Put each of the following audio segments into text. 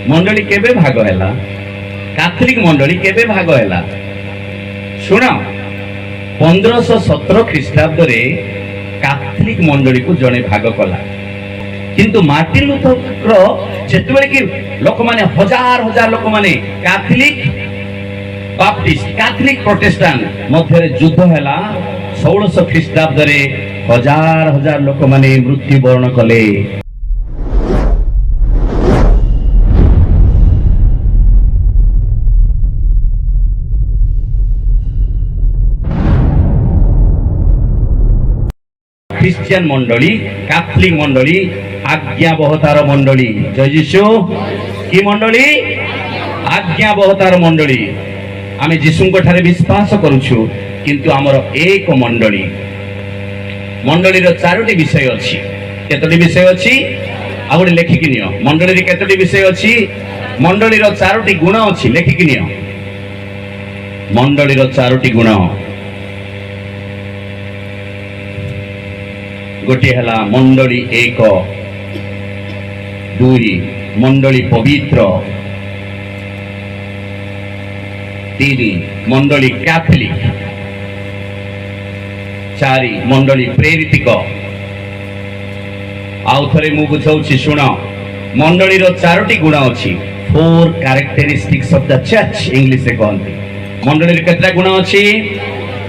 मंडली केबे भाग हैला कैथोलिक मंडली केबे भाग हैला शुण 1517 ख्रीष्टाब्द रे कैथोलिक मंडली को जने भाग कला किंतु मार्टिन लूथर जेतेबेले कि लोक माने हजार हजार लोक माने कैथोलिक बाप्टिस्ट कैथोलिक प्रोटेस्टेंट मध्य युद्ध हैला 1600 ख्रीष्टाब्द रे हजार हजार लोक माने मृत्यु वरण कले। ख्रिस्टियन मंडली कैथोलिक मंडली आज्ञा बहतार मंडली जय जीशु की मंडली आज्ञा बहतार मंडली आमे जीशु ठारे विश्वास करूछु किंतु आमर एक मंडली मंडली रो चारोटी विषय अछि केतोटी विषय अछि आ गोटे लेखिक नियो मंडली रे केतोटी विषय अछि मंडली रो चारोटी गुण अछि लेखिक नियो मंडली रो चारोटी गुण गोटे हला मंडली एक दुई मंडली पवित्र तीन मंडली कैथोलिक चारि मंडली प्रेरितिक आउ थरे मु बुझाउछि शुण मंडली रो चारोटी गुण अछि 4 characteristics of the church English रे कहंती मंडली रे केतरा गुण अछि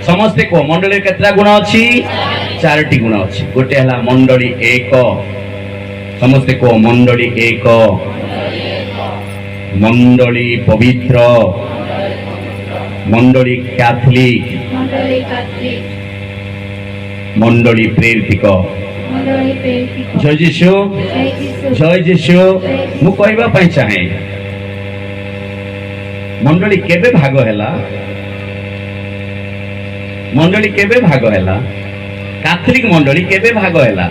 समस्त को मंडली रे केतरा गुण अछि चारोटी गुण अछि गोटे हला मंडली एक समस्त को मंडली एक मंडली पवित्र मंडली कैथोलिक मंडली प्रेरितिक जय जीशु मु कहबा पई चाहे मंडली केबे भाग हैला मंडली केबे भाग हैला कैथोलिक मंडली केबे भाग हैला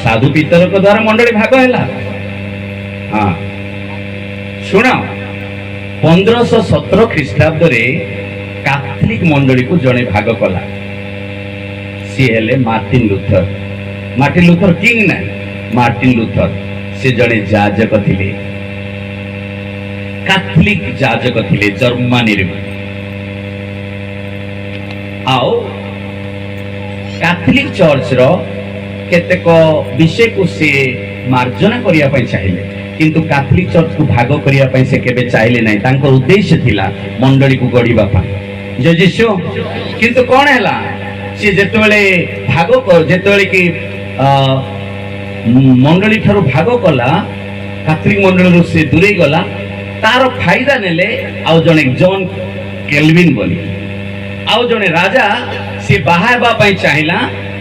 साधु पितर को द्वारा मंडली भाग हैला हाँ शुण 1517 ख्रीष्टाब्द रे कैथोलिक मंडली को जने भाग कला सी हेले मार्टिन लूथर किंग ना मार्टिन लूथर से जने जाजक थिले कैथोलिक जाजक थिले जर्मनी रे आओ कैथोलिक चर्च रो केतेक विषय को से मार्जना करिया पई चाहिए किंतु कैथोलिक चर्च को भाग करिया पई से केबे चाहिए नहीं तांको उद्देश्य थिला मंडली को गड़ीबा पई जय जीशु किंतु कोन हैला से जेतेबेले भाग कर जेतेबेले कि मंडली थारो भाग कला कैथोलिक मंडली रो से दूरे गला तार फायदा नेले आ जने जॉन केल्विन बोली आउ जने राजा से बाहाबा पई चाहिला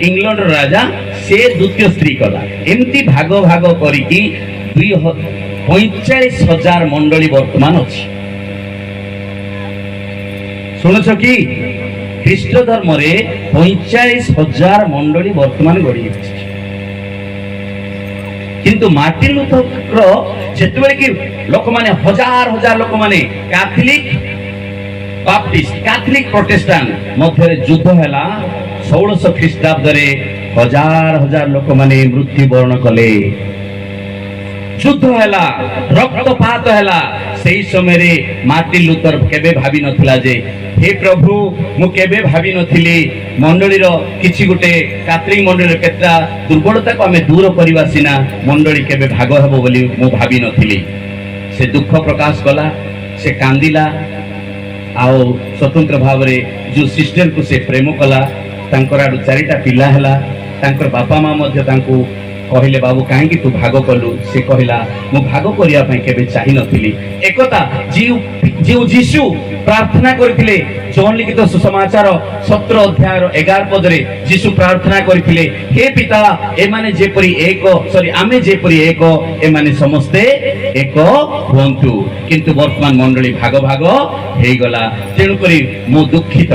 इंग्लैंड रो राजा से द्वितीय स्त्री कला एमती भाग भाग करिकी 45,000 मंडली वर्तमान अछि सुनछ कि ख्रीष्ट धर्म रे 45,000 मंडली वर्तमान गड़ी अछि किंतु मार्टिन लूथर जेतेबेले कि लोक माने हजार हजार लोक माने कैथोलिक बाप्टिस्ट कैथोलिक प्रोटेस्टेंट मध्य युद्ध हैला 1600 ख्रीष्टाब्द रे हजार हजार लोक माने मृत्यु वरण कले युद्ध हैला रक्तपात हैला सेही समय रे मार्टिन लूथर केबे भाबी नथिला जे हे प्रभु मु केबे भाबी नथिली मंडली रो किछि गुटे कैथोलिक मंडली रो केता दुर्बलता को हमें दूर करिवा सिना मंडली केबे भाग हबो बोली मु भाबी नथिली से दुख प्रकाश कला से कांदिला आओ स्वतंत्र भाव रे जो सिस्टर को से प्रेम कला तांकर आडू चारिटा पिला हैला तांकर बापा मां मध्ये तांको कहिले बाबू काहे कि तू भाग कलु से कहिला मु भाग करिया पई केबे चाहि नथिली एकता जीव जीशु प्रार्थना करथिले जॉन लिखित सुसमाचार 17 अध्याय 11 पद रे जीशु प्रार्थना करथिले हे पिता ए माने जेपरि एक सॉरी आमे जेपरि एक ए माने समस्ते एक हुंतु किंतु वर्तमान मंडली भाग भाग हे गला तेनु करी मु दुखित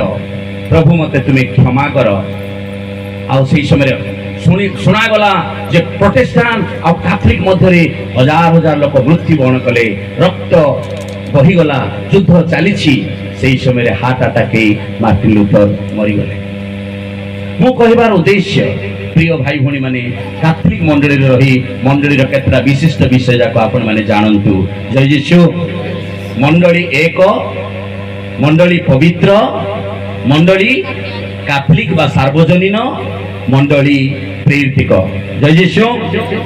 प्रभु मते तुमे क्षमा कर आ सेही समय शुणा गला जे प्रोटेस्टेंट और कैथोलिक मध्य हजार हजार लोक मृत्यु वरण कले रक्त बही गला युद्ध चली से समय हार्ट अटैक मार्टिन लूथर मरी गले मु कहबार उद्देश्य प्रिय भाई भौणी माने कैथोलिक मंडली रही मंडली केतटा विशिष्ट विषय जाक आपण माने जानंतु। जय यीशु। मंडली एक, मंडली पवित्र, मंडली कैथोलिक बा सार्वजनीन, मंडली प्रेरितिक। जय यीशु।